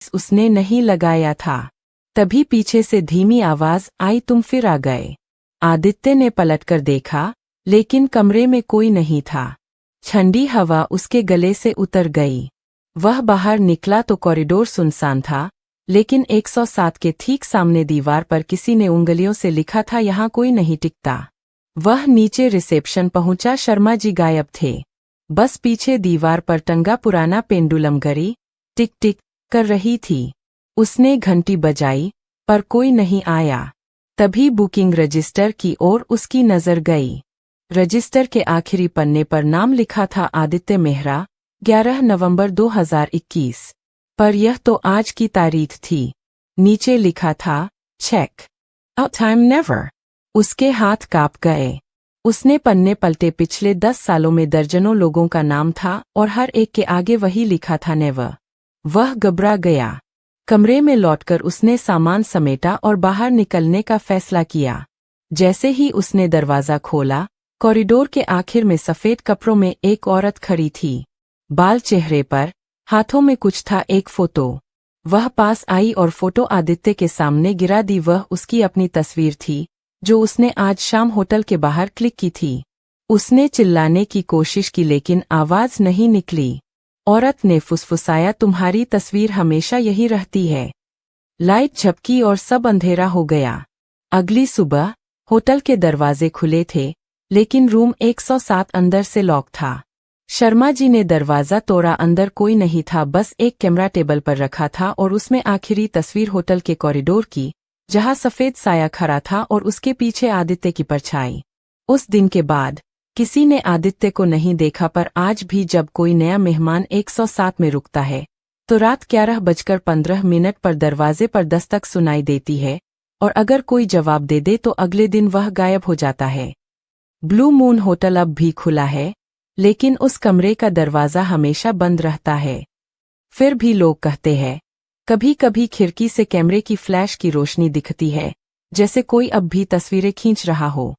Lights उसने नहीं लगाया था। तभी पीछे से धीमी आवाज आई, तुम फिर आ गए। आदित्य ने पलटकर देखा, लेकिन कमरे में कोई नहीं था। ठंडी हवा उसके गले से उतर गई। वह बाहर निकला तो कॉरिडोर सुनसान था, लेकिन 107 के ठीक सामने दीवार पर किसी ने उंगलियों से लिखा था, यहाँ कोई नहीं टिकता। वह नीचे रिसेप्शन पहुंचा। शर्मा जी गायब थे। बस पीछे दीवार पर टंगा पुराना पेंडुलम घड़ी टिक टिक कर रही थी। उसने घंटी बजाई, पर कोई नहीं आया। तभी बुकिंग रजिस्टर की ओर उसकी नजर गई। रजिस्टर के आखिरी पन्ने पर नाम लिखा था, आदित्य मेहरा, 11 नवंबर 2021। पर यह तो आज की तारीख थी। नीचे लिखा था, चेक आउट टाइम नेवर। उसके हाथ कांप गए। उसने पन्ने पलटे। पिछले 10 सालों में दर्जनों लोगों का नाम था और हर एक के आगे वही लिखा था, नेवर। वह घबरा गया। कमरे में लौटकर उसने सामान समेटा और बाहर निकलने का फैसला किया। जैसे ही उसने दरवाजा खोला, कॉरिडोर के आखिर में सफेद कपड़ों में एक औरत खड़ी थी। बाल चेहरे पर, हाथों में कुछ था, एक फोटो। वह पास आई और फोटो आदित्य के सामने गिरा दी। वह उसकी अपनी तस्वीर थी, जो उसने आज शाम होटल के बाहर क्लिक की थी। उसने चिल्लाने की कोशिश की, लेकिन आवाज नहीं निकली। औरत ने फुसफुसाया, तुम्हारी तस्वीर हमेशा यही रहती है। लाइट झपकी और सब अंधेरा हो गया। अगली सुबह होटल के दरवाजे खुले थे, लेकिन रूम 107 अंदर से लॉक था। शर्मा जी ने दरवाजा तोड़ा। अंदर कोई नहीं था, बस एक कैमरा टेबल पर रखा था और उसमें आखिरी तस्वीर होटल के कॉरिडोर की, जहां सफेद साया खड़ा था और उसके पीछे आदित्य की परछाई। उस दिन के बाद किसी ने आदित्य को नहीं देखा, पर आज भी जब कोई नया मेहमान 107 में रुकता है, तो रात 11:15 पर दरवाजे पर दस्तक सुनाई देती है, और अगर कोई जवाब दे दे तो अगले दिन वह गायब हो जाता है। ब्लू मून होटल अब भी खुला है, लेकिन उस कमरे का दरवाजा हमेशा बंद रहता है। फिर भी लोग कहते हैं, कभी कभी खिड़की से कैमरे की फ्लैश की रोशनी दिखती है, जैसे कोई अब भी तस्वीरें खींच रहा हो।